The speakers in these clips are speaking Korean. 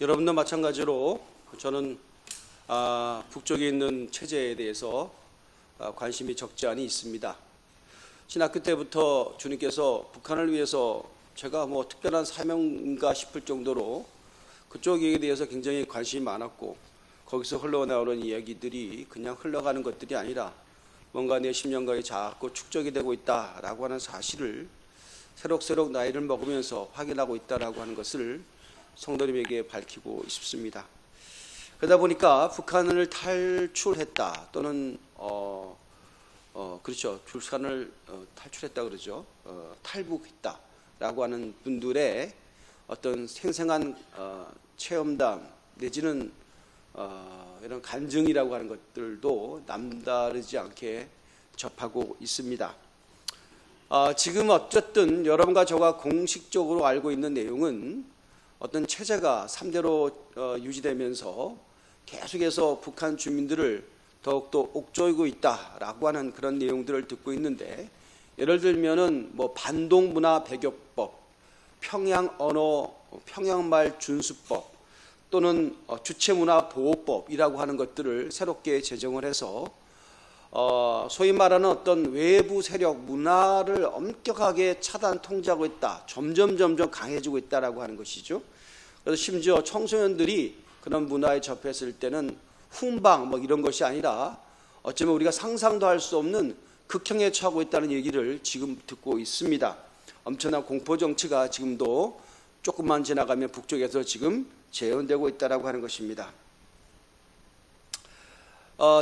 여러분도 마찬가지로 저는 북쪽에 있는 체제에 대해서 관심이 적지 않이 있습니다. 신학교 때부터 주님께서 북한을 위해서 제가 뭐 특별한 사명인가 싶을 정도로 그쪽에 대해서 굉장히 관심이 많았고, 거기서 흘러나오는 이야기들이 그냥 흘러가는 것들이 아니라 뭔가 내 심령가에 자꾸 축적이 되고 있다라고 하는 사실을 새록새록 나이를 먹으면서 확인하고 있다라고 하는 것을 성도님에게 밝히고 싶습니다. 그러다 보니까 북한을 탈출했다 또는 그렇죠, 북한을 탈출했다 그러죠. 탈북했다라고 하는 분들의 어떤 생생한 체험담 내지는 이런 간증이라고 하는 것들도 남다르지 않게 접하고 있습니다. 지금 어쨌든 여러분과 저가 공식적으로 알고 있는 내용은 어떤 체제가 3대로 유지되면서 계속해서 북한 주민들을 더욱더 옥죄고 있다라고 하는 그런 내용들을 듣고 있는데, 예를 들면은 뭐 반동문화 배교법, 평양말 준수법 또는 주체문화 보호법이라고 하는 것들을 새롭게 제정을 해서 소위 말하는 어떤 외부 세력 문화를 엄격하게 차단 통제하고 있다, 점점 강해지고 있다라고 하는 것이죠. 그래서 심지어 청소년들이 그런 문화에 접했을 때는 훈방 뭐 이런 것이 아니라 어쩌면 우리가 상상도 할 수 없는 극형에 처하고 있다는 얘기를 지금 듣고 있습니다. 엄청난 공포 정치가 지금도 조금만 지나가면 북쪽에서 지금 재현되고 있다라고 하는 것입니다.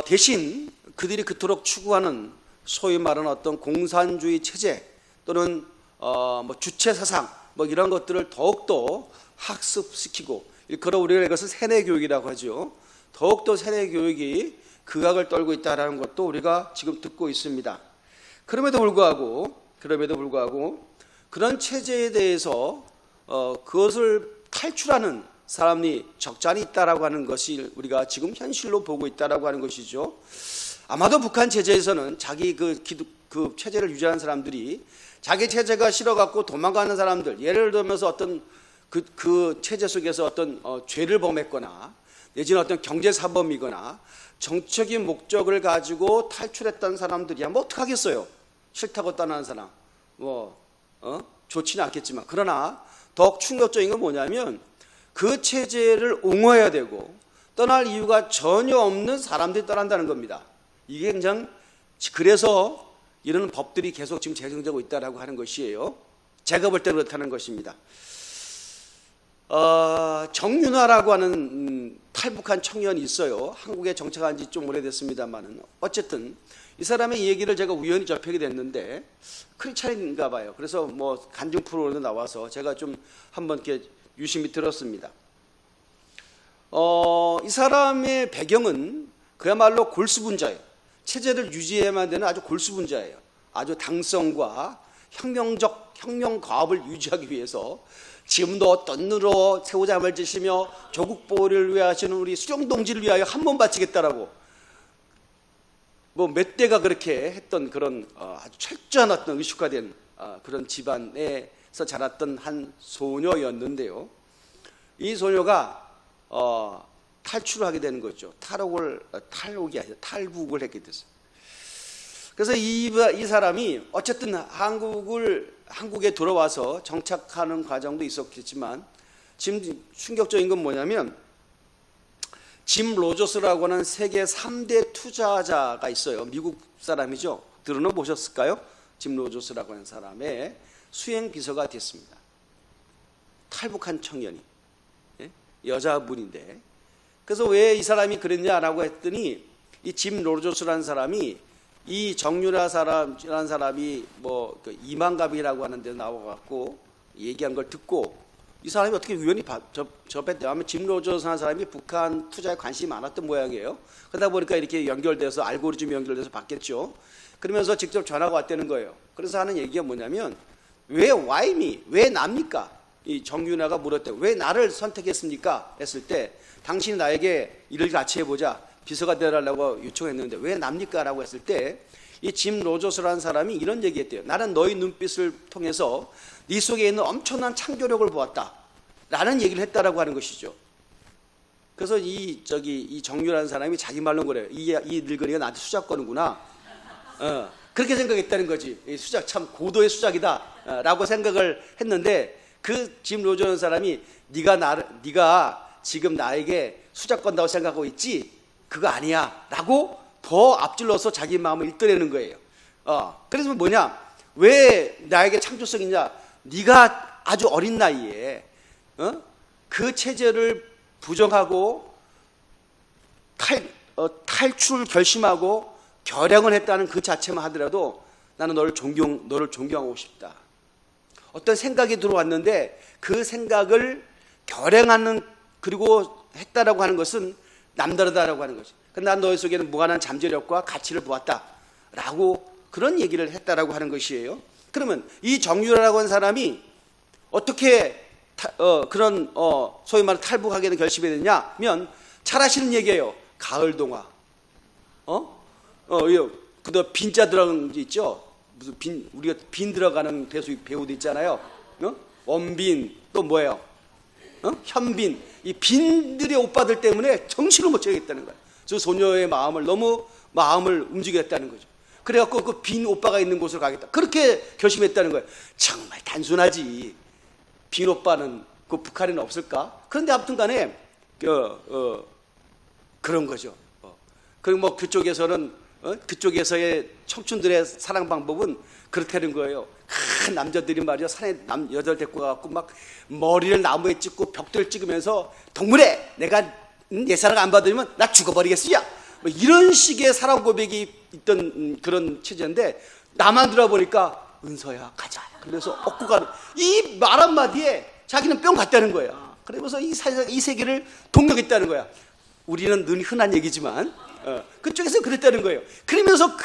대신 그들이 그토록 추구하는 소위 말하는 어떤 공산주의 체제 또는 뭐 주체 사상 뭐 이런 것들을 더욱더 학습시키고, 일컬어 우리가 이것을 세뇌 교육이라고 하죠. 더욱더 세뇌 교육이 극악을 떨고 있다는 것도 우리가 지금 듣고 있습니다. 그럼에도 불구하고 그런 체제에 대해서 그것을 탈출하는 사람이 적잖이 있다라고 하는 것이 우리가 지금 현실로 보고 있다라고 하는 것이죠. 아마도 북한 체제에서는 자기 그 체제를 유지하는 사람들이 자기 체제가 싫어갖고 도망가는 사람들, 예를 들면서 어떤 그 체제 속에서 어떤 죄를 범했거나 내지는 어떤 경제사범이거나 정치적인 목적을 가지고 탈출했던 사람들이야 뭐 어떡하겠어요. 싫다고 떠나는 사람 좋지는 않겠지만, 그러나 더욱 충격적인 건 뭐냐면 그 체제를 옹호해야 되고 떠날 이유가 전혀 없는 사람들이 떠난다는 겁니다. 이게 굉장히, 그래서 이런 법들이 계속 지금 제정되고 있다라고 하는 것이에요. 제가 볼 때 그렇다는 것입니다. 정윤화라고 하는 탈북한 청년이 있어요. 한국에 정착한 지 좀 오래됐습니다만은 어쨌든 이 사람의 얘기를 제가 우연히 접하게 됐는데 크리스찬인가 봐요. 그래서 뭐 간증 프로그램도 나와서 제가 좀 한번 이렇게 유심히 들었습니다. 이 사람의 배경은 그야말로 골수분자예요. 체제를 유지해야만 되는 아주 골수분자예요. 아주 당성과 혁명 과업을 유지하기 위해서 지금도 떴누로 새우잠을 지시며 조국 보호를 위해 하시는 우리 수령동지를 위하여 한 번 바치겠다라고 뭐 몇 대가 그렇게 했던 그런 아주 철저한 어떤 의식화된 그런 집안에서 자랐던 한 소녀였는데요. 이 소녀가 탈출을 하게 되는 거죠. 탈북이 아니라 탈북을 했게 됐어요. 그래서 이 사람이 어쨌든 한국에 들어와서 정착하는 과정도 있었겠지만, 지금 충격적인 건 뭐냐면 짐 로저스라고 하는 세계 3대 투자자가 있어요. 미국 사람이죠. 들어는 보셨을까요? 짐 로저스라고 하는 사람의 수행 비서가 됐습니다. 탈북한 청년이, 여자분인데, 그래서 왜 이 사람이 그랬냐라고 했더니 이 짐 로저스라는 사람이 이 정윤화라는 사람이 뭐 이만갑이라고 하는 데 나와갖고 얘기한 걸 듣고 이 사람이 어떻게 우연히 접했대요. 아마 짐 로저스라는 사람이 북한 투자에 관심이 많았던 모양이에요. 그러다 보니까 이렇게 연결돼서 알고리즘이 연결돼서 받겠죠. 그러면서 직접 전화가 왔다는 거예요. 그래서 하는 얘기가 뭐냐면 왜 납니까? 이 정윤화가 물었대요. 왜 나를 선택했습니까? 했을 때 당신이 나에게 일을 같이 해보자, 비서가 되라고 요청했는데 왜 납니까? 라고 했을 때 이 짐 로저스라는 사람이 이런 얘기했대요. 나는 너희 눈빛을 통해서 네 속에 있는 엄청난 창조력을 보았다 라는 얘기를 했다라고 하는 것이죠. 그래서 이 정유라는 사람이 자기 말로 그래요. 이 늙은이가 나한테 수작 거는구나. 그렇게 생각했다는 거지. 이 수작 참 고도의 수작이다 라고 생각을 했는데, 그 짐 로저라는 사람이 네가 지금 나에게 수작 건다고 생각하고 있지? 그거 아니야 라고 더 앞질러서 자기 마음을 읽어내는 거예요. 그래서 뭐냐, 왜 나에게 창조성이 있냐, 네가 아주 어린 나이에 그 체제를 부정하고 탈출을 결심하고 결행을 했다는 그 자체만 하더라도 나는 너를 존경하고 싶다. 어떤 생각이 들어왔는데 그 생각을 결행하는, 그리고 했다라고 하는 것은 남다르다라고 하는 거지. 난 너희 속에는 무한한 잠재력과 가치를 보았다라고 그런 얘기를 했다라고 하는 것이에요. 그러면 이 정유라라고 하는 사람이 어떻게 그런 소위 말하는 탈북하게 된 결심이 됐냐면, 잘 아시는 얘기예요. 가을 동화. 그다음 빈자 들어간 게 있죠. 무슨 우리가 빈 들어가는 배우도 있잖아요. 원빈, 또 뭐예요? 현빈. 이 빈들의 오빠들 때문에 정신을 못 차리겠다는 거야. 저 소녀의 마음을 움직였다는 거죠. 그래갖고 그 빈 오빠가 있는 곳으로 가겠다. 그렇게 결심했다는 거예요. 정말 단순하지. 빈 오빠는 그 북한에는 없을까? 그런데 아무튼 간에 그런 거죠. 그리고 뭐 그쪽에서는 그쪽에서의 청춘들의 사랑 방법은 그렇다는 거예요. 남자들이 말이야 산에 여자를 데리고 가갖고 막 머리를 나무에 찍고 벽돌을 찍으면서 동물에 내가 내 사랑 안 받으면 나 죽어버리겠어요. 뭐 이런 식의 사랑 고백이 있던 그런 체제인데, 나만 들어보니까 은서야 가자. 그래서 얻고 가는 이 말 한마디에 자기는 뿅 갔다는 거야. 그러면서 이 세계를 동경했다는 거야. 우리는 늘 흔한 얘기지만 그쪽에서 그랬다는 거예요. 그러면서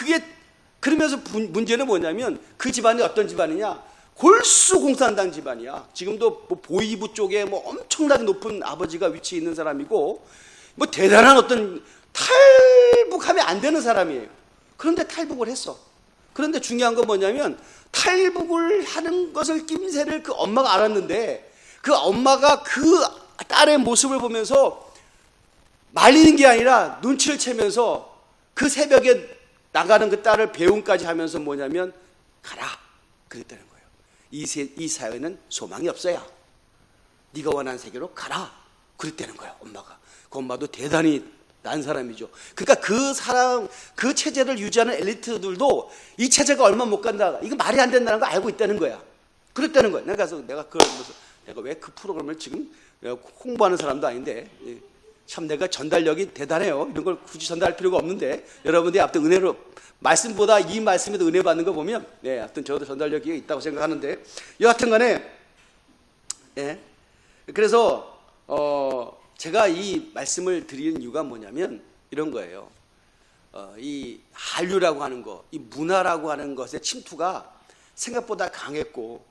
문제는 뭐냐면, 그 집안이 어떤 집안이냐, 골수 공산당 집안이야. 지금도 뭐 보이부 쪽에 뭐 엄청나게 높은 아버지가 위치해 있는 사람이고, 뭐 대단한 어떤 탈북하면 안 되는 사람이에요. 그런데 탈북을 했어. 그런데 중요한 건 뭐냐면, 탈북을 하는 것을 낌새를 그 엄마가 알았는데, 그 엄마가 그 딸의 모습을 보면서 말리는 게 아니라 눈치를 채면서 그 새벽에 나가는 그 딸을 배웅까지 하면서 뭐냐면, 가라 그랬다는 거예요. 이 사회는 소망이 없어요. 네가 원하는 세계로 가라 그랬다는 거예요. 엄마가. 그 엄마도 대단히 난 사람이죠. 그러니까 그 체제를 유지하는 엘리트들도 이 체제가 얼마 못 간다, 이거 말이 안 된다는 거 알고 있다는 거야. 그랬다는 거야. 내가 왜 그 프로그램을 지금 홍보하는 사람도 아닌데, 참 내가 전달력이 대단해요. 이런 걸 굳이 전달할 필요가 없는데, 여러분들이 아무튼 은혜로, 말씀보다 이 말씀에도 은혜 받는 거 보면, 아무튼 저도 전달력이 있다고 생각하는데, 여하튼 간에, 그래서 제가 이 말씀을 드리는 이유가 뭐냐면 이런 거예요. 이 한류라고 하는 거, 이 문화라고 하는 것의 침투가 생각보다 강했고,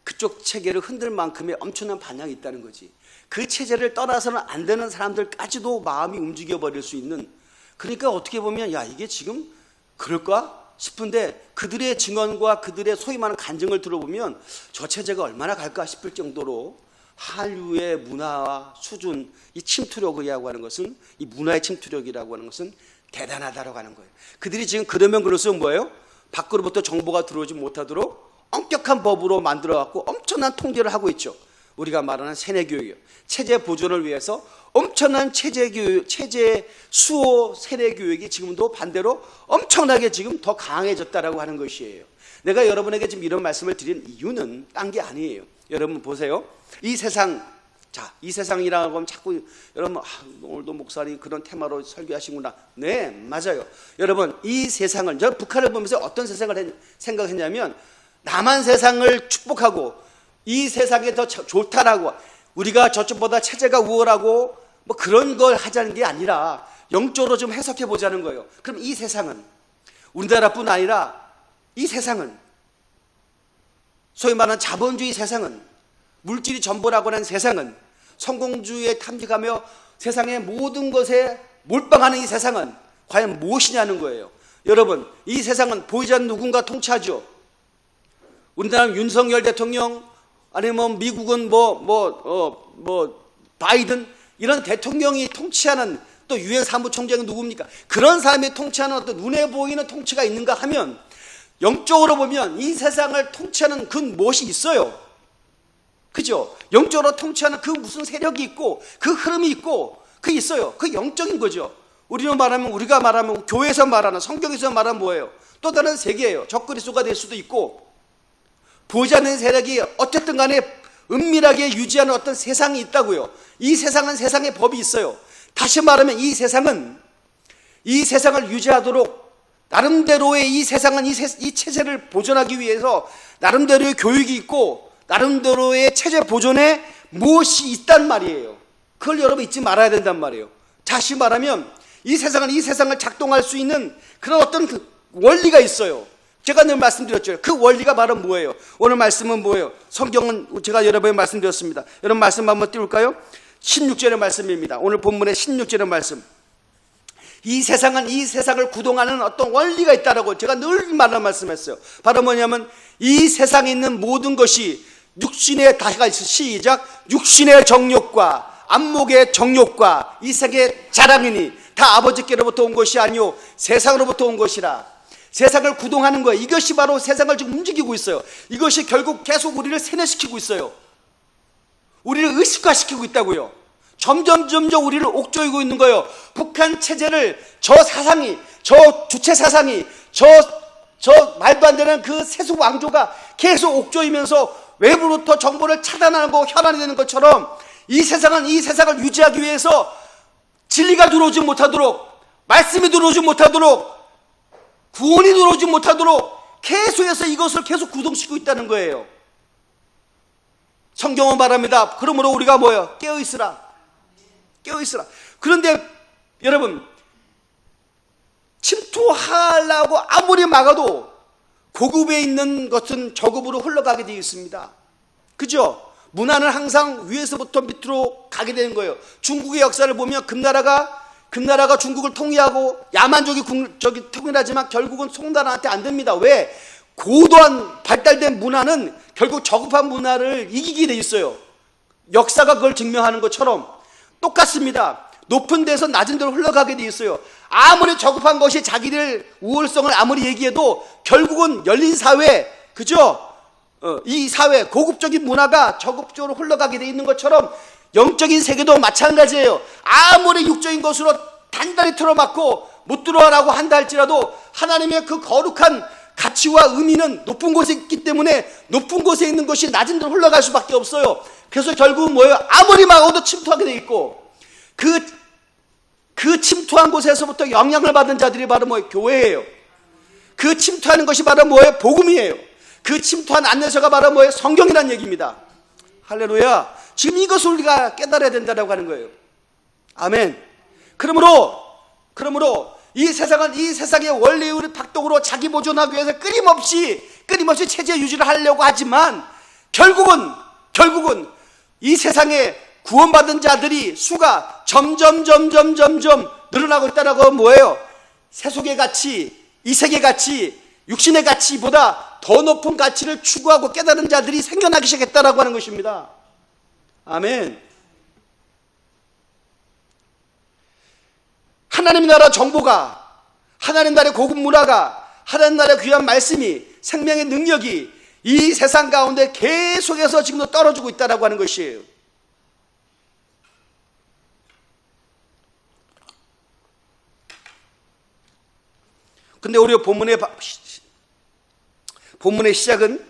그쪽 체계를 흔들 만큼의 엄청난 반향이 있다는 거지. 그 체제를 떠나서는 안 되는 사람들까지도 마음이 움직여 버릴 수 있는, 그러니까 어떻게 보면 이게 지금 그럴까 싶은데, 그들의 증언과 그들의 소위 말하는 간증을 들어보면 저 체제가 얼마나 갈까 싶을 정도로 한류의 문화와 수준, 이 침투력이라고 하는 것은, 이 문화의 침투력이라고 하는 것은 대단하다라고 하는 거예요. 그들이 지금 그러면 그럴수록 뭐예요? 밖으로부터 정보가 들어오지 못하도록 엄격한 법으로 만들어갖고 엄청난 통제를 하고 있죠. 우리가 말하는 세뇌교육이요. 체제 보존을 위해서 엄청난 체제 수호 세뇌교육이 지금도 반대로 엄청나게 지금 더 강해졌다라고 하는 것이에요. 내가 여러분에게 지금 이런 말씀을 드린 이유는 딴 게 아니에요. 여러분 보세요. 이 세상이라고 하면 자꾸 여러분 오늘도 목사님 그런 테마로 설교하시구나. 네, 맞아요. 여러분 이 세상을, 저 북한을 보면서 어떤 세상을 생각했냐면, 남한 세상을 축복하고 이 세상이 더 좋다라고, 우리가 저쪽보다 체제가 우월하고 뭐 그런 걸 하자는 게 아니라 영적으로 좀 해석해 보자는 거예요. 그럼 이 세상은, 우리나라뿐 아니라 이 세상은, 소위 말하는 자본주의 세상은, 물질이 전부라고 하는 세상은, 성공주의에 탐닉하며 세상의 모든 것에 몰빵하는 이 세상은 과연 무엇이냐는 거예요. 여러분, 이 세상은 보이지 않는 누군가 통치하죠. 우리나라는 윤석열 대통령, 아니면 미국은 바이든, 이런 대통령이 통치하는, 또 유엔 사무총장이 누굽니까? 그런 사람이 통치하는 어떤 눈에 보이는 통치가 있는가 하면, 영적으로 보면 이 세상을 통치하는 그 무엇이 있어요. 그죠? 영적으로 통치하는 그 무슨 세력이 있고, 그 흐름이 있고, 그 있어요. 그 영적인 거죠. 우리가 말하면 교회에서 말하는, 성경에서 말하는 뭐예요? 또 다른 세계예요. 적그리스도가 될 수도 있고, 보이지 않는 세력이 어쨌든 간에 은밀하게 유지하는 어떤 세상이 있다고요. 이 세상은 세상의 법이 있어요. 다시 말하면 이 세상을 유지하도록 나름대로의 이 세상은 이 체제를 보존하기 위해서 나름대로의 교육이 있고 나름대로의 체제 보존에 무엇이 있단 말이에요. 그걸 여러분 잊지 말아야 된단 말이에요. 다시 말하면 이 세상을 작동할 수 있는 그런 어떤 그 원리가 있어요. 제가 늘 말씀드렸죠. 그 원리가 바로 뭐예요? 오늘 말씀은 뭐예요? 성경은 제가 여러분에 말씀드렸습니다. 여러분 말씀 한번 띄울까요? 16절의 말씀입니다. 오늘 본문의 16절의 말씀. 이 세상을 구동하는 어떤 원리가 있다라고 제가 늘 말씀했어요. 바로 뭐냐면 이 세상에 있는 모든 것이 다시 같이 시작. 육신의 정욕과 안목의 정욕과 이 세상의 자랑이니 다 아버지께로부터 온 것이 아니요 세상으로부터 온 것이라. 세상을 구동하는 거예요. 이것이 바로 세상을 지금 움직이고 있어요. 이것이 결국 계속 우리를 세뇌시키고 있어요. 우리를 의식화시키고 있다고요. 점점 우리를 옥죄이고 있는 거예요. 북한 체제를 저 주체 사상이, 저 말도 안 되는 그 세속 왕조가 계속 옥죄이면서 외부로부터 정보를 차단하고 혈안이 되는 것처럼 이 세상을 유지하기 위해서 진리가 들어오지 못하도록, 말씀이 들어오지 못하도록, 구원이 들어오지 못하도록 계속해서 이것을 계속 구동시키고 있다는 거예요. 성경은 말합니다. 그러므로 우리가 뭐예요? 깨어있으라. 그런데 여러분, 침투하려고 아무리 막아도 고급에 있는 것은 저급으로 흘러가게 되어 있습니다. 그죠? 문화는 항상 위에서부터 밑으로 가게 되는 거예요. 중국의 역사를 보면 금나라가 중국을 통일하고 야만족이 통일하지만 결국은 송나라한테 안 됩니다. 왜? 고도한 발달된 문화는 결국 저급한 문화를 이기게 돼 있어요. 역사가 그걸 증명하는 것처럼 똑같습니다. 높은 데서 낮은 데로 흘러가게 돼 있어요. 아무리 저급한 것이 자기들 우월성을 아무리 얘기해도 결국은 열린 사회, 그죠? 이 사회, 고급적인 문화가 저급적으로 흘러가게 돼 있는 것처럼 영적인 세계도 마찬가지예요. 아무리 육적인 것으로 단단히 틀어막고 못 들어와라고 한다 할지라도 하나님의 그 거룩한 가치와 의미는 높은 곳에 있기 때문에 높은 곳에 있는 것이 낮은 데로 흘러갈 수밖에 없어요. 그래서 결국은 뭐예요? 아무리 막아도 침투하게 돼 있고 그 침투한 곳에서부터 영향을 받은 자들이 바로 뭐예요? 교회예요. 그 침투하는 것이 바로 뭐예요? 복음이에요. 그 침투한 안내서가 바로 뭐예요? 성경이라는 얘기입니다. 할렐루야. 지금 이것을 우리가 깨달아야 된다고 하는 거예요. 아멘. 그러므로 이 세상의 원리의 박동으로 자기 보존하기 위해서 끊임없이 체제 유지를 하려고 하지만 결국은 이 세상에 구원받은 자들이 수가 점점 늘어나고 있다는 건 뭐예요? 세속의 가치, 이 세계 가치, 육신의 가치보다 더 높은 가치를 추구하고 깨달은 자들이 생겨나기 시작했다라고 하는 것입니다. 아멘. 하나님 나라 정보가, 하나님 나라의 고급 문화가, 하나님 나라의 귀한 말씀이, 생명의 능력이 이 세상 가운데 계속해서 지금도 떨어지고 있다라고 하는 것이에요. 근데 우리 본문의 시작은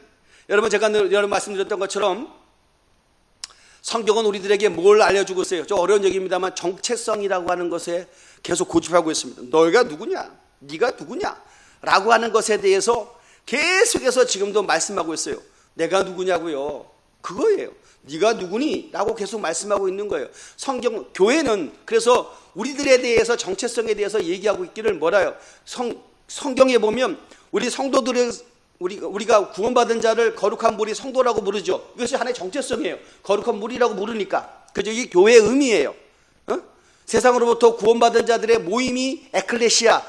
여러분 제가 늘 말씀드렸던 것처럼 성경은 우리들에게 뭘 알려주고 있어요? 좀 어려운 얘기입니다만 정체성이라고 하는 것에 계속 고집하고 있습니다. 너희가 누구냐? 네가 누구냐? 라고 하는 것에 대해서 계속해서 지금도 말씀하고 있어요. 내가 누구냐고요? 그거예요. 네가 누구니? 라고 계속 말씀하고 있는 거예요. 교회는 그래서 우리들에 대해서 정체성에 대해서 얘기하고 있기를 뭐라요? 성경에 보면 우리가 구원받은 자를 거룩한 무리 성도라고 부르죠. 이것이 하나의 정체성이에요. 거룩한 무리라고 부르니까. 그죠? 이게 교회의 의미예요. 세상으로부터 구원받은 자들의 모임이 에클레시아,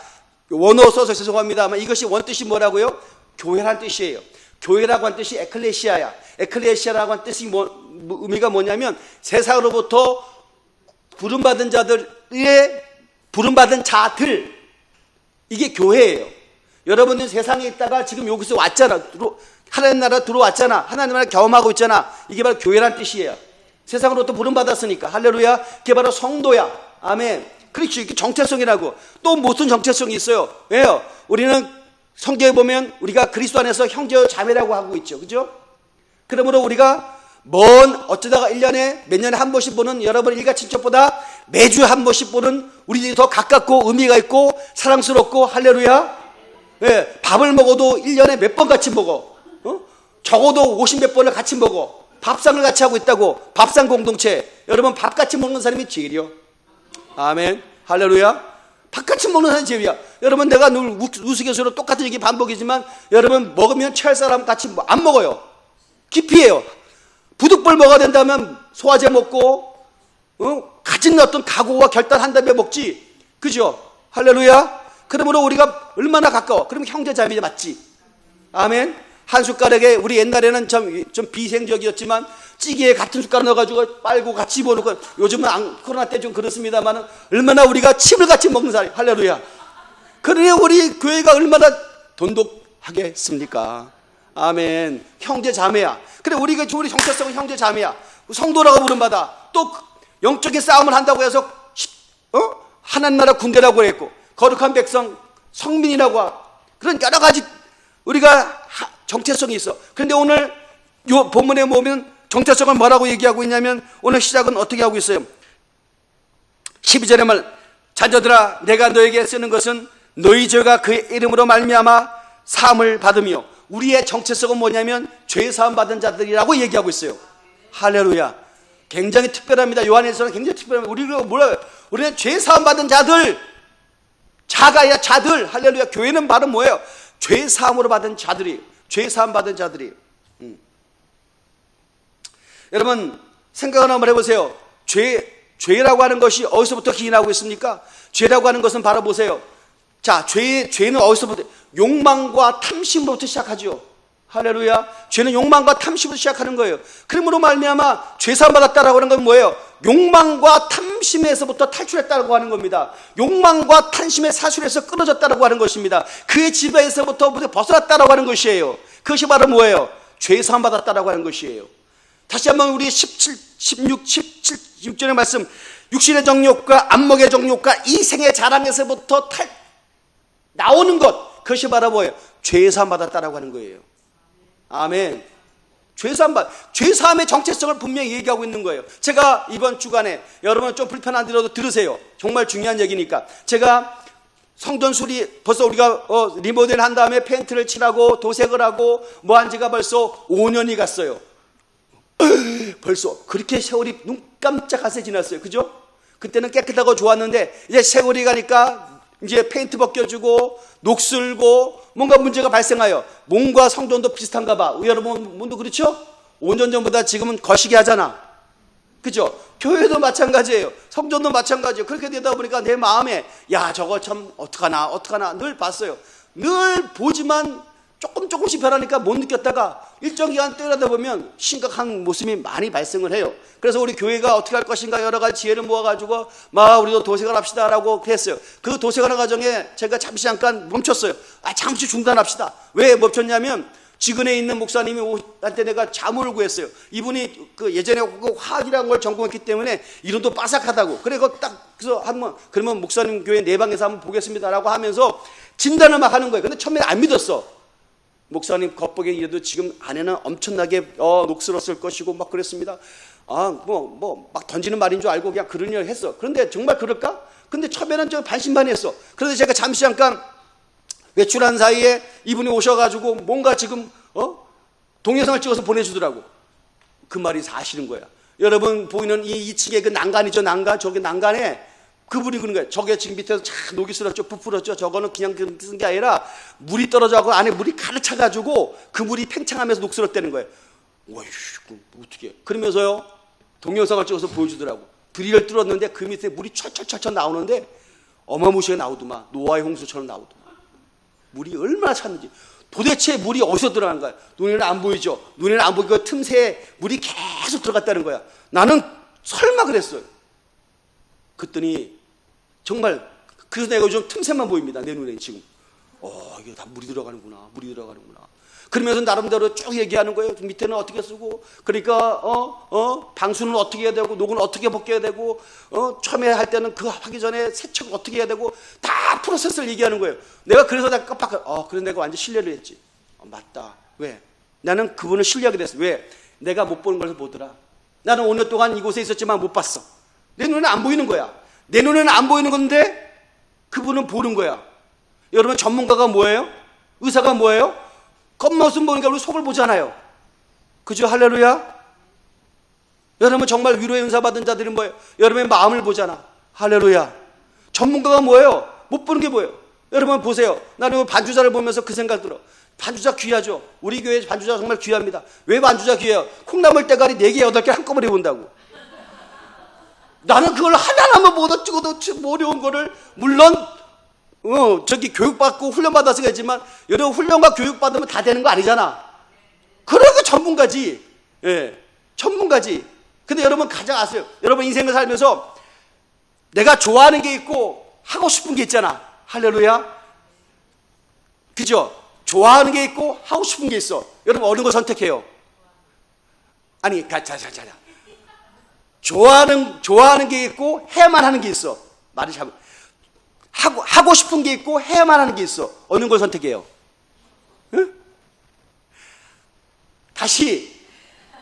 원어 써서 죄송합니다만 이것이 원뜻이 뭐라고요? 교회란 뜻이에요. 교회라고 한 뜻이 에클레시아야. 에클레시아라고 한 뜻이 의미가 뭐냐면 세상으로부터 부름받은 자들의 부름받은 자들, 이게 교회예요. 여러분은 세상에 있다가 지금 여기서 왔잖아. 하나님 나라 들어왔잖아. 하나님 나라 경험하고 있잖아. 이게 바로 교회란 뜻이에요. 세상으로부터 부름받았으니까. 할렐루야. 그게 바로 성도야. 아멘. 그렇지. 이게 정체성이라고. 또 무슨 정체성이 있어요? 왜요? 우리는 성경에 보면 우리가 그리스도 안에서 형제와 자매라고 하고 있죠. 그죠? 그러므로 우리가 어쩌다가 1년에 몇 년에 한 번씩 보는 여러분 일가 친척보다 매주 한 번씩 보는 우리들이 더 가깝고 의미가 있고 사랑스럽고 할렐루야. 예, 밥을 먹어도 1년에 몇 번 같이 먹어. 적어도 50몇 번을 같이 먹어. 밥상을 같이 하고 있다고. 밥상 공동체. 여러분 밥 같이 먹는 사람이 제일이요. 아멘. 할렐루야. 밥 같이 먹는 사람이 제일이야. 여러분 내가 늘 우스갯소리로 똑같은 얘기 반복이지만 여러분 먹으면 취할 사람 같이 안 먹어요. 기피해요. 부득불 먹어야 된다면 소화제 먹고 가진 어떤 각오와 결단한 다음에 먹지. 그죠? 할렐루야. 그러므로 우리가 얼마나 가까워. 그러면 형제 자매 맞지. 아멘. 한 숟가락에 우리 옛날에는 좀 비생적이었지만 찌개에 같은 숟가락 넣어가지고 빨고 같이 집어넣고 요즘은 코로나 때 좀 그렇습니다만 얼마나 우리가 침을 같이 먹는 사람. 할렐루야. 그러니 우리 교회가 얼마나 돈독하겠습니까? 아멘. 형제 자매야. 그래 우리 정체성은 형제 자매야. 성도라고 부름받아. 또 영적인 싸움을 한다고 해서 하나님 나라 군대라고 했고 거룩한 백성 성민이라고 그런 여러 가지 우리가 정체성이 있어. 그런데 오늘 요 본문에 보면 정체성을 뭐라고 얘기하고 있냐면 오늘 시작은 어떻게 하고 있어요? 12절에 말 자녀들아 내가 너에게 쓰는 것은 너희 죄가 그의 이름으로 말미암아 사함을 받으며 우리의 정체성은 뭐냐면 죄 사함 받은 자들이라고 얘기하고 있어요. 할렐루야. 굉장히 특별합니다. 요한에서는 굉장히 특별합니다. 우리는 죄 사함 받은 자들. 자가 아니라 자들. 할렐루야. 교회는 바로 뭐예요? 죄 사함으로 받은 자들이. 죄 사함 받은 자들이. 여러분 생각을 한번 해보세요. 죄라고 하는 것이 어디서부터 기인하고 있습니까? 죄라고 하는 것은 바로 보세요. 자, 죄는 어디서부터? 욕망과 탐심으로부터 시작하죠. 할렐루야. 죄는 욕망과 탐심으로 시작하는 거예요. 그러므로 말미암아 죄 사함 받았다라고 하는 건 뭐예요? 욕망과 탐심에서부터 탈출했다고 하는 겁니다. 욕망과 탐심의 사슬에서 끊어졌다고 하는 것입니다. 그의 지배에서부터 벗어났다고 하는 것이에요. 그것이 바로 뭐예요? 죄 사함 받았다고 하는 것이에요. 다시 한번 우리 16절의 말씀, 육신의 정욕과 안목의 정욕과 이 생의 자랑에서부터 나오는 것, 그것이 바로 뭐예요? 죄 사함 받았다라고 하는 거예요. 아멘. 죄 사함의 정체성을 분명히 얘기하고 있는 거예요. 제가 이번 주간에 여러분 좀 불편한데라도 들으세요. 정말 중요한 얘기니까. 제가 성전 수리 벌써 우리가 리모델 한 다음에 페인트를 칠하고 도색을 하고 뭐 한 지가 벌써 5년이 갔어요. 벌써 그렇게 세월이 눈 깜짝하게 지났어요. 그죠? 그때는 깨끗하고 좋았는데 이제 세월이 가니까 이제 페인트 벗겨주고 녹슬고 뭔가 문제가 발생하여 몸과 성전도 비슷한가 봐. 여러분 몸도 그렇죠? 5년 전보다 지금은 거시기 하잖아. 그죠? 교회도 마찬가지예요. 성전도 마찬가지예요. 그렇게 되다 보니까 내 마음에 야 저거 참 어떡하나 늘 봤어요. 늘 보지만 조금씩 변하니까 못 느꼈다가 일정 기간 때려다 보면 심각한 모습이 많이 발생을 해요. 그래서 우리 교회가 어떻게 할 것인가 여러 가지 지혜를 모아가지고 우리도 도색을 합시다라고 했어요. 그 도색하는 과정에 제가 잠깐 멈췄어요. 잠시 중단합시다. 왜 멈췄냐면 지근에 있는 목사님이 한테 내가 자문을 구했어요. 이분이 그 예전에 그 화학이라는 걸 전공했기 때문에 이론도 빠삭하다고. 그래서 한번 그러면 목사님 교회 내방에서 한번 보겠습니다라고 하면서 진단을 막 하는 거예요. 근데 처음에 안 믿었어. 목사님 겉보기에 이래도 지금 안에는 엄청나게 녹슬었을 것이고 막 그랬습니다. 막 던지는 말인 줄 알고 그냥 그런 일을 했어. 그런데 정말 그럴까? 근데 처음에는 좀 반신반의했어. 그런데 제가 잠깐 외출한 사이에 이분이 오셔가지고 뭔가 지금 동영상을 찍어서 보내주더라고. 그 말이 사실인 거야. 여러분 보이는 이 2층에 그 난간이죠. 저기 난간에 그분이 그런 거예요. 저게 지금 밑에서 참 녹이 슬었죠, 부풀었죠. 저거는 그냥 쓴 게 아니라 물이 떨어져가고 안에 물이 가득 차가지고 그 물이 팽창하면서 녹슬었다는 거예요. 와, 어떻게? 그러면서요 동영상을 찍어서 보여주더라고. 드릴을 뚫었는데 그 밑에 물이 철철철철 나오는데 어마무시하게 나오더만. 노아의 홍수처럼 나오더만. 물이 얼마나 찼는지. 도대체 물이 어디서 들어간 거야? 눈에는 안 보이죠? 눈에는 안 보이고 틈새에 물이 계속 들어갔다는 거야. 나는 설마 그랬어요. 그랬더니 정말 그래서 내가 요즘 틈새만 보입니다. 내 눈에 지금. 이게 다 물이 들어가는구나. 물이 들어가는구나. 그러면서 나름대로 쭉 얘기하는 거예요. 밑에는 어떻게 쓰고, 그러니까 방수는 어떻게 해야 되고, 녹은 어떻게 벗겨야 되고, 처음에 할 때는 그거 하기 전에 세척을 어떻게 해야 되고, 다 프로세스를 얘기하는 거예요. 내가 그래서 내가 깜빡, 그래서 내가 완전 신뢰를 했지. 맞다. 왜? 나는 그분을 신뢰하게 됐어. 왜? 내가 못 보는 걸 보더라. 나는 5년 동안 이곳에 있었지만 못 봤어. 내 눈에는 안 보이는 거야. 내 눈에는 안 보이는 건데 그분은 보는 거야. 여러분, 전문가가 뭐예요? 의사가 뭐예요? 겉모습 보니까 우리 속을 보잖아요. 그죠? 할렐루야. 여러분, 정말 위로의 은사 받은 자들은 뭐예요? 여러분의 마음을 보잖아. 할렐루야. 전문가가 뭐예요? 못 보는 게 뭐예요? 여러분 보세요. 나는 반주자를 보면서 그 생각 들어. 반주자 귀하죠. 우리 교회 반주자 정말 귀합니다. 왜 반주자 귀해요? 콩나물 대가리 4개 8개 한꺼번에 본다고. 나는 그걸 하나하나 보다 찍어도 어려운 거를, 물론 저기 교육받고 훈련받아서 했지만, 여러분 훈련과 교육받으면 다 되는 거 아니잖아. 그러니까 전문가지. 예, 전문가지. 근데 여러분 가장 아세요? 여러분 인생을 살면서 내가 좋아하는 게 있고 하고 싶은 게 있잖아. 할렐루야. 그죠? 좋아하는 게 있고 하고 싶은 게 있어. 여러분 어느 거 선택해요? 아니, 좋아하는 게 있고 해야만 하는 게 있어. 말이 잘, 하고 싶은 게 있고 해야만 하는 게 있어. 어느 걸 선택해요? 응? 다시,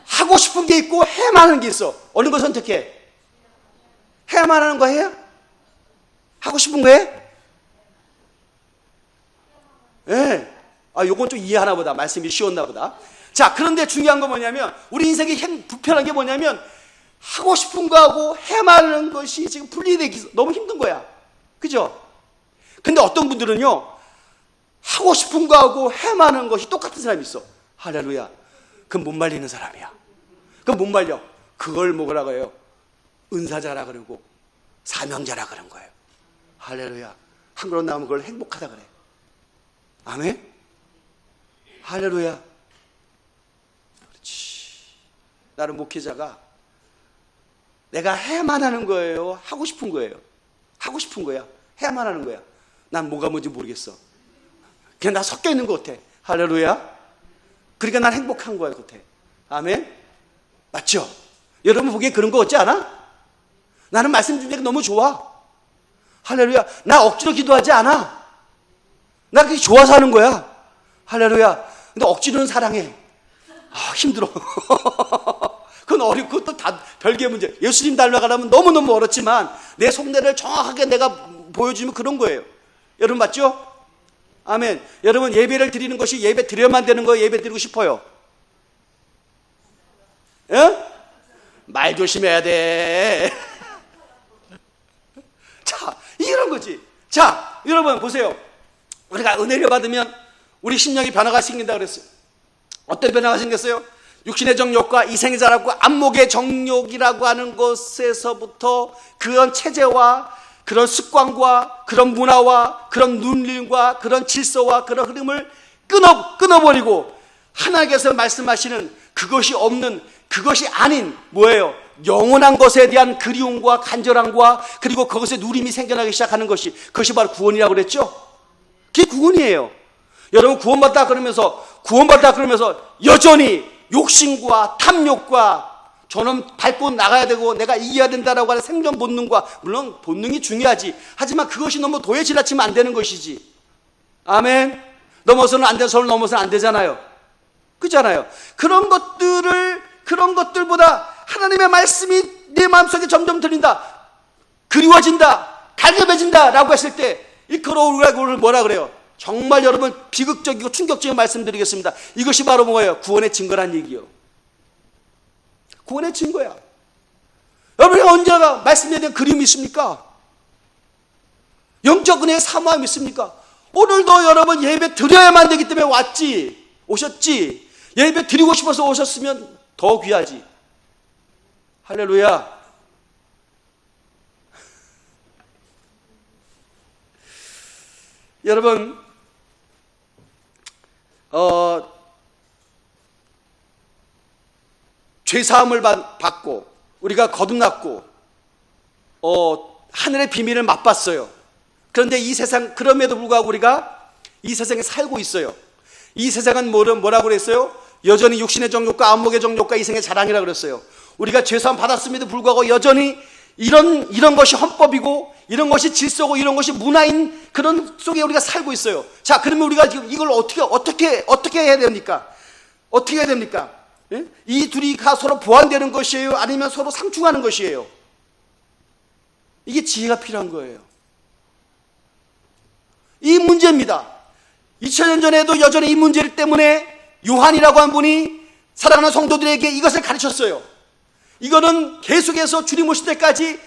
하고 싶은 게 있고 해야만 하는 게 있어. 어느 걸 선택해? 해야만 하는 거 해야? 하고 싶은 거 해? 예. 요건 좀 이해하나 보다. 말씀이 쉬웠나 보다. 자, 그런데 중요한 건 뭐냐면, 우리 인생이 불편한 게 뭐냐면, 하고 싶은 거하고 해야만 하는 것이 지금 분리되기 너무 힘든 거야. 그죠? 근데 어떤 분들은요, 하고 싶은 거하고 해야만 하는 것이 똑같은 사람이 있어. 할렐루야. 그건 못 말리는 사람이야. 그건 못 말려. 그걸 뭐라고 해요? 은사자라 그러고 사명자라 그런 거예요. 할렐루야. 한글로 나오면 그걸 행복하다 그래. 아멘? 할렐루야. 그렇지. 나는 목회자가 내가 해야만 하는 거예요? 하고 싶은 거예요? 하고 싶은 거야. 해야만 하는 거야. 난 뭐가 뭔지 모르겠어. 그냥 나 섞여 있는 것 같아. 할렐루야. 그러니까 난 행복한 거야, 것 같아. 아멘? 맞죠? 여러분 보기에 그런 거 같지 않아? 나는 말씀 중에 너무 좋아. 할렐루야. 나 억지로 기도하지 않아. 나 그게 좋아서 하는 거야. 할렐루야. 근데 억지로는 사랑해. 힘들어. 그건 어렵고, 그것도 다 별개의 문제. 예수님 닮아가려면 너무너무 어렵지만 내 속내를 정확하게 내가 보여주면 그런 거예요. 여러분 맞죠? 아멘. 여러분 예배를 드리는 것이 예배 드려야만 되는 거예요? 예배 드리고 싶어요? 예? 말 조심해야 돼. 자, 이런 거지. 자, 여러분 보세요. 우리가 은혜를 받으면 우리 심령이 변화가 생긴다 그랬어요. 어떤 변화가 생겼어요? 육신의 정욕과 이생의 자랑과 안목의 정욕이라고 하는 것에서부터 그런 체제와 그런 습관과 그런 문화와 그런 눈림과 그런 질서와 그런 흐름을 끊어버리고 하나님께서 말씀하시는 그것이 없는, 그것이 아닌 뭐예요? 영원한 것에 대한 그리움과 간절함과 그리고 그것에 누림이 생겨나기 시작하는 것이, 그것이 바로 구원이라고 그랬죠? 그게 구원이에요. 여러분 구원받다 그러면서 여전히 욕심과 탐욕과 저는 밟고 나가야 되고 내가 이겨야 된다라고 하는 생존 본능과, 물론 본능이 중요하지. 하지만 그것이 너무 도에 지나치면 안 되는 것이지. 아멘. 넘어서는 안 되는 선을 넘어서는 안 되잖아요. 그렇잖아요. 그런 것들보다 하나님의 말씀이 내 마음속에 점점 들린다, 그리워진다, 갈급해진다 라고 했을 때 이 그걸 뭐라 그래요? 정말 여러분 비극적이고 충격적인 말씀드리겠습니다. 이것이 바로 뭐예요? 구원의 증거란 얘기요. 구원의 증거야. 여러분이 언제가 말씀에 대한 그리움이 있습니까? 영적 은혜의 사모함이 있습니까? 오늘도 여러분 예배 드려야만 되기 때문에 오셨지. 예배 드리고 싶어서 오셨으면 더 귀하지. 할렐루야. 여러분 죄사함을 받고 우리가 거듭났고 하늘의 비밀을 맛봤어요. 그런데 이 세상, 그럼에도 불구하고 우리가 이 세상에 살고 있어요. 이 세상은 뭐라고 그랬어요? 여전히 육신의 정욕과 안목의 정욕과 이생의 자랑이라고 그랬어요. 우리가 죄사함 받았음에도 불구하고 여전히 이런 것이 헌법이고 이런 것이 질서고 이런 것이 문화인 그런 속에 우리가 살고 있어요. 자, 그러면 우리가 지금 이걸 어떻게 해야 됩니까? 어떻게 해야 됩니까? 예? 이 둘이 서로 보완되는 것이에요? 아니면 서로 상충하는 것이에요? 이게 지혜가 필요한 거예요. 이 문제입니다. 2000년 전에도 여전히 이 문제 때문에 요한이라고 한 분이 사랑하는 성도들에게 이것을 가르쳤어요. 이거는 계속해서 주님 오실 때까지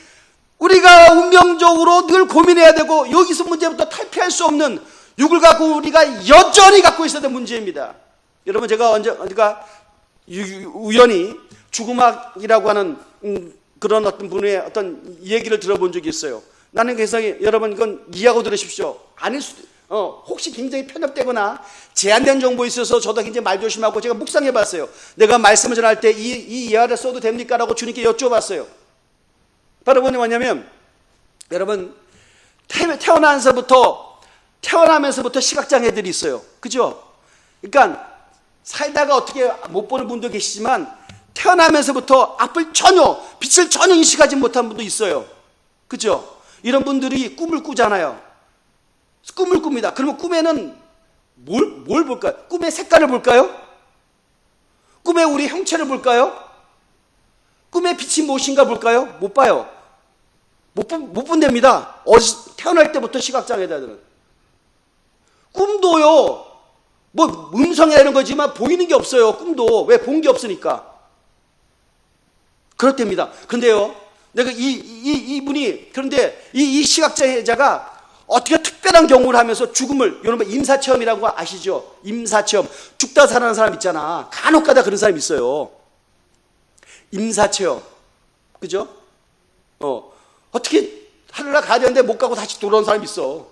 우리가 운명적으로 늘 고민해야 되고 여기서 문제부터 탈피할 수 없는 육을 갖고 우리가 여전히 갖고 있어야 되는 문제입니다. 여러분, 제가 언제가 우연히 죽음학이라고 하는 그런 어떤 분의 어떤 얘기를 들어본 적이 있어요. 나는 그래서 여러분 이건 이해하고 들으십시오. 아닐 수도, 혹시 굉장히 편협되거나 제한된 정보에 있어서 저도 굉장히 말조심하고 제가 묵상해 봤어요. 내가 말씀을 전할 때 이 이하를 써도 됩니까? 라고 주님께 여쭤봤어요. 바로 뭐냐면, 여러분, 태어나면서부터 시각장애들이 있어요. 그죠? 그러니까 살다가 어떻게 못 보는 분도 계시지만 태어나면서부터 빛을 전혀 인식하지 못한 분도 있어요. 그죠? 이런 분들이 꿈을 꾸잖아요. 꿈을 꿉니다. 그러면 꿈에는 뭘 볼까요? 꿈의 색깔을 볼까요? 꿈에 우리 형체를 볼까요? 꿈의 빛이 무엇인가 볼까요? 못 봐요. 못 본답니다. 태어날 때부터 시각장애자들은. 꿈도요, 뭐 음성이나 이런 거지만 보이는 게 없어요. 꿈도. 왜? 본 게 없으니까. 그렇답니다. 근데요, 내가 이분이, 그런데 이 시각장애자가 어떻게 특별한 경우를 하면서 죽음을, 여러분 임사체험이라고 거 아시죠? 임사체험. 죽다 살아나는 사람 있잖아. 간혹 가다 그런 사람 있어요. 임사체험. 그죠? 어떻게 하늘나라 가야 되는데 못 가고 다시 돌아온 사람이 있어.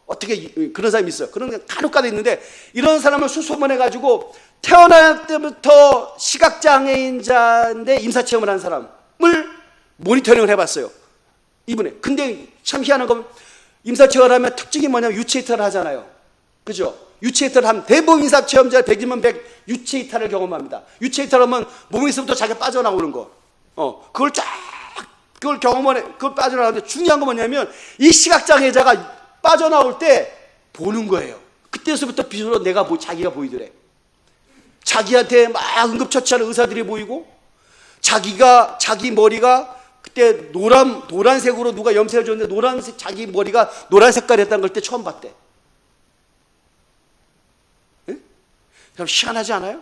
어떻게 그런 사람이 있어. 그런 게 간혹 가다 있는데 이런 사람을 수소문해가지고 태어날 때부터 시각장애인자인데 임사체험을 한 사람을 모니터링을 해봤어요. 이분에. 근데 참 희한한 건 임사체험을 하면 특징이 뭐냐면 유체이탈을 하잖아요. 그죠? 유체이탈을 하면 대부분 임사체험자 100이면 100 유체이탈을 경험합니다. 유체이탈을 하면 몸에서부터 자기가 빠져나오는 거. 그걸 그걸 빠져나오는데 중요한 건 뭐냐면 이 시각장애자가 빠져나올 때 보는 거예요. 그때서부터 비로소 자기가 보이더래. 자기한테 막 응급처치하는 의사들이 보이고 자기 머리가 그때 노란색으로 누가 염색을 줬는데 자기 머리가 노란 색깔이었다는 걸 때 처음 봤대. 예? 그럼 희한하지 않아요?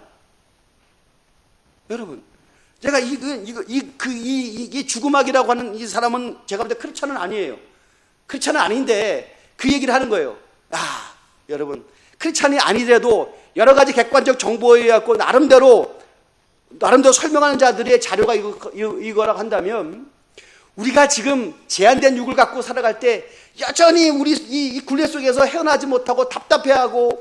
여러분, 제가 이 죽음학이라고 하는 이 사람은 제가 볼 때 크리스찬은 아니에요. 크리스찬은 아닌데 그 얘기를 하는 거예요. 여러분, 크리스찬이 아니더라도 여러 가지 객관적 정보에 갖고 나름대로 설명하는 자들의 자료가 이거라고 한다면 우리가 지금 제한된 육을 갖고 살아갈 때 여전히 우리 이 굴레 속에서 헤어나지 못하고 답답해하고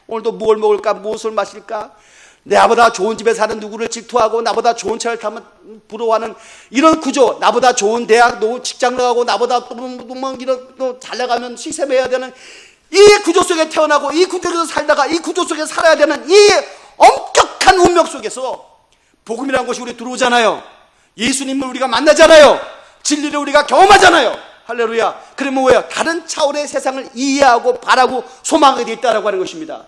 오늘도 뭘 먹을까, 무엇을 마실까, 나보다 좋은 집에 사는 누구를 질투하고 나보다 좋은 차를 타면 부러워하는 이런 구조, 나보다 좋은 대학, 직장 나가고 나보다 또 잘 나가면 시샘해야 되는 이 구조 속에 태어나고 이 구조 속에서 살다가 이 구조 속에서 살아야 되는 이 엄격한 운명 속에서 복음이라는 것이 우리 들어오잖아요. 예수님을 우리가 만나잖아요. 진리를 우리가 경험하잖아요. 할렐루야. 그러면 뭐예요? 다른 차원의 세상을 이해하고 바라고 소망하게 돼 있다라고 하는 것입니다.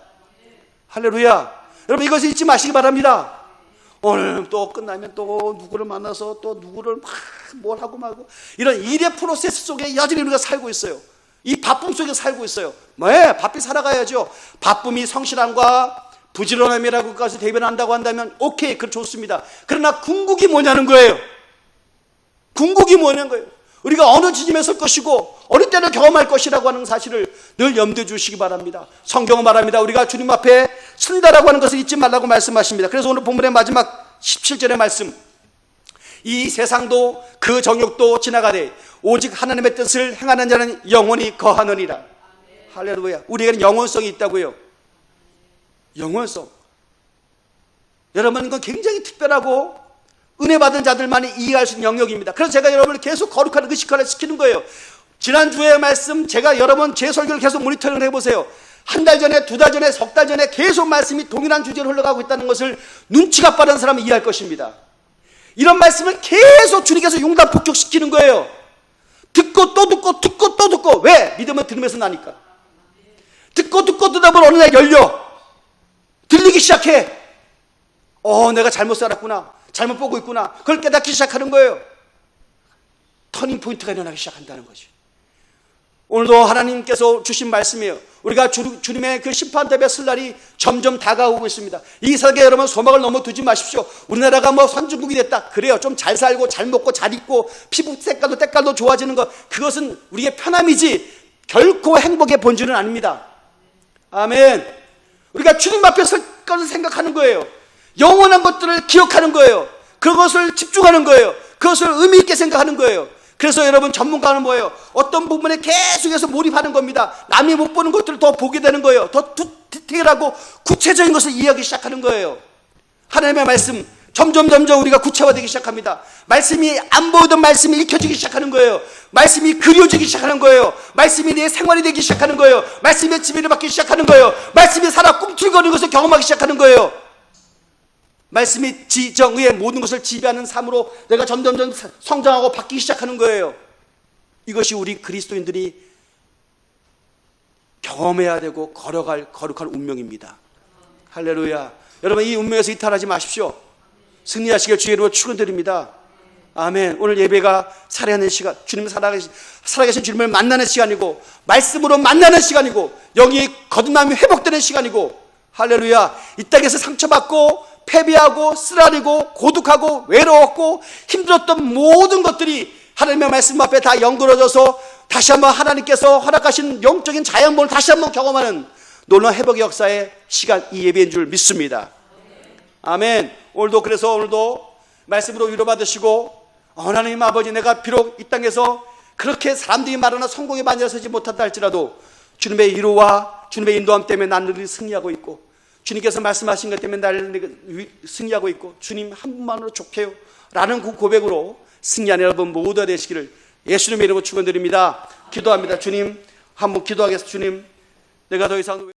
할렐루야. 여러분, 이것을 잊지 마시기 바랍니다. 오늘 또 끝나면 또 누구를 만나서 또 누구를 뭘 하고 말고 이런 일의 프로세스 속에 여전히 우리가 살고 있어요. 이 바쁨 속에 살고 있어요. 바삐 살아가야죠. 바쁨이 성실함과 부지런함이라고 그것을 대변한다고 한다면 오케이, 그건 좋습니다. 그러나 궁극이 뭐냐는 거예요. 궁극이 뭐냐는 거예요. 우리가 어느 지점에 설 것이고 어느 때는 경험할 것이라고 하는 사실을 늘 염두에 주시기 바랍니다. 성경은 말합니다. 우리가 주님 앞에 선다라고 하는 것을 잊지 말라고 말씀하십니다. 그래서 오늘 본문의 마지막 17절의 말씀, 이 세상도 그 정욕도 지나가되 오직 하나님의 뜻을 행하는 자는 영원히 거하느니라. 할렐루야. 우리에게는 영원성이 있다고요. 영원성. 여러분, 이건 굉장히 특별하고 은혜 받은 자들만이 이해할 수 있는 영역입니다. 그래서 제가 여러분을 계속 거룩한 의식화를 시키는 거예요. 지난주의 말씀, 제가 여러분 제 설교를 계속 모니터링을 해보세요. 한 달 전에, 두 달 전에, 석 달 전에 계속 말씀이 동일한 주제로 흘러가고 있다는 것을 눈치가 빠른 사람은 이해할 것입니다. 이런 말씀을 계속 주님께서 융단 폭격시키는 거예요. 듣고 또 듣고, 듣고 또 듣고. 왜? 믿음은 들으면서 나니까. 듣고 듣다 보면 어느 날 열려. 들리기 시작해. 내가 잘못 살았구나. 잘못 보고 있구나. 그걸 깨닫기 시작하는 거예요. 터닝 포인트가 일어나기 시작한다는 거죠. 오늘도 하나님께서 주신 말씀이에요. 우리가 주님의 그 심판대에 설 날이 점점 다가오고 있습니다. 이 세상에 여러분 소망을 너무 두지 마십시오. 우리나라가 뭐 선진국이 됐다. 그래요. 좀 잘 살고 잘 먹고 잘 입고 피부 색깔도 좋아지는 것, 그것은 우리의 편함이지 결코 행복의 본질은 아닙니다. 아멘. 우리가 주님 앞에 설 것을 생각하는 거예요. 영원한 것들을 기억하는 거예요. 그것을 집중하는 거예요. 그것을 의미 있게 생각하는 거예요. 그래서 여러분, 전문가는 뭐예요? 어떤 부분에 계속해서 몰입하는 겁니다. 남이 못 보는 것들을 더 보게 되는 거예요. 더 디테일하고 구체적인 것을 이해하기 시작하는 거예요. 하나님의 말씀 점점 우리가 구체화되기 시작합니다. 말씀이 안 보이던 말씀이 읽혀지기 시작하는 거예요. 말씀이 그려지기 시작하는 거예요. 말씀이 내 생활이 되기 시작하는 거예요. 말씀의 지배를 받기 시작하는 거예요. 말씀이 살아 꿈틀거리는 것을 경험하기 시작하는 거예요. 말씀이 지정의의 모든 것을 지배하는 삶으로 내가 점점 성장하고 바뀌기 시작하는 거예요. 이것이 우리 그리스도인들이 경험해야 되고 걸어갈 거룩한 운명입니다. 할렐루야. 여러분, 이 운명에서 이탈하지 마십시오. 승리하시길 주의 이름으로 축원드립니다. 아멘. 오늘 예배가 살아가는 시간, 살아계신 주님을 만나는 시간이고, 말씀으로 만나는 시간이고, 영이 거듭남이 회복되는 시간이고, 할렐루야. 이 땅에서 상처받고 패배하고 쓰라리고 고독하고 외로웠고 힘들었던 모든 것들이 하나님의 말씀 앞에 다 연결어져서 다시 한번 하나님께서 허락하신 영적인 자연본을 다시 한번 경험하는 놀라운 회복의 역사의 시간, 이 예배인 줄 믿습니다. 아멘. 오늘도 말씀으로 위로받으시고, 하나님 아버지, 내가 비록 이 땅에서 그렇게 사람들이 말하나 성공의 반열에 서지 못한다 할지라도 주님의 위로와 주님의 인도함 때문에 나는 늘 승리하고 있고, 주님께서 말씀하신 것 때문에 나를 승리하고 있고, 주님 한 분만으로 족해요 라는 그 고백으로 승리하는 여러분 모두가 되시기를 예수님의 이름으로 축원드립니다. 기도합니다. 주님, 한번 기도하겠습니다. 주님, 내가 더 이상